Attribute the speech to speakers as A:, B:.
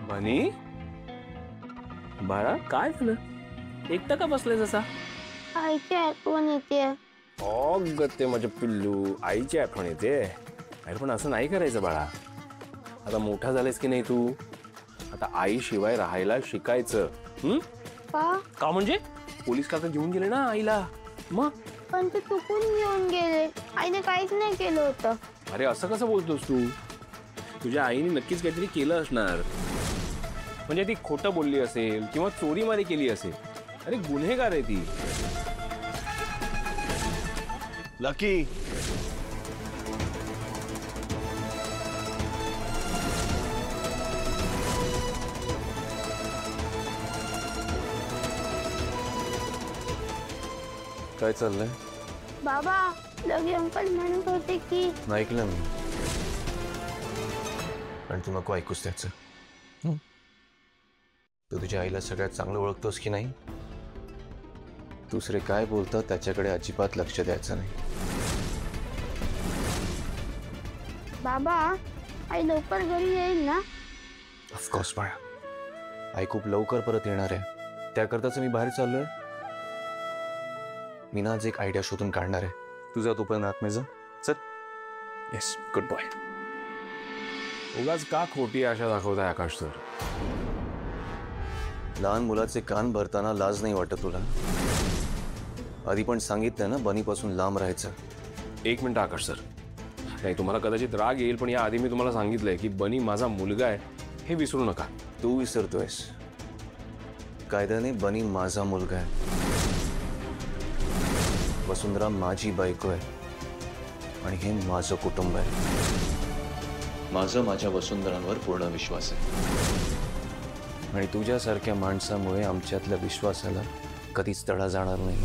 A: बनी बाळा काय झालं एकटा का बसलाय जसा
B: आईची आठवण येते.
A: अग ते माझे पिल्लू आईची आठवण येते. अरे पण असं नाही करायचं बाळा. आता मोठा झालायस की नाही तू. आता आई शिवाय राहायला शिकायचं. का म्हणजे पोलीस काका घेऊन गेले ना आईला. मग
B: पण ते चुकून घेऊन गेले. आईने काहीच नाही केलं होतं.
A: अरे असं कसं बोलतोस तू. तुझ्या आईने नक्कीच काहीतरी केलं असणार. म्हणजे ती खोटं बोलली असेल किंवा चोरीमारी केली असेल. अरे गुन्हेगार आहे ती.
C: लकी काय चाललंय.
B: बाबा लगे अंकल म्हणत होते की.
C: ऐकलं मी पण तू नको ऐकूस त्याचं. तू तुझ्या आईला सगळ्यात चांगलं ओळखतोस की नाही. दुसरे काय बोलतात त्याच्याकडे अजिबात लक्ष द्यायचं नाही.
B: बाबा आई लवकर घरी येईल ना.
C: ऑफकोर्स बाळा आई खूप लवकर परत येणार आहे. त्याकरताच मी बाहेर चाललोय. मी ना आज एक आयडिया शोधून काढणार आहे. तुझा तोपर्यंत आतमध्ये जा. चल. Yes good boy.
A: उगाच का खोटी आशा दाखवताय आकाश सर.
C: लहान मुलाचे कान भरताना लाज नाही वाटत तुला. आधी पण सांगितलं ना बनीपासून लांब राहायचं.
A: एक मिनिट आकाश सर. नाही तुम्हाला कदाचित राग येईल पण या आधी मी तुम्हाला सांगितलंय की बनी माझा मुलगा आहे हे विसरू नका.
C: तू विसरतोयस. कायद्याने बनी माझा मुलगा आहे. वसुंधरा माझी बायको आहे आणि हे माझं कुटुंब आहे. माझ्या वसुंधरांवर पूर्ण विश्वास आहे आणि तुझ्यासारख्या माणसामुळे आमच्यातल्या विश्वासाला कधीच तडा जाणार नाही.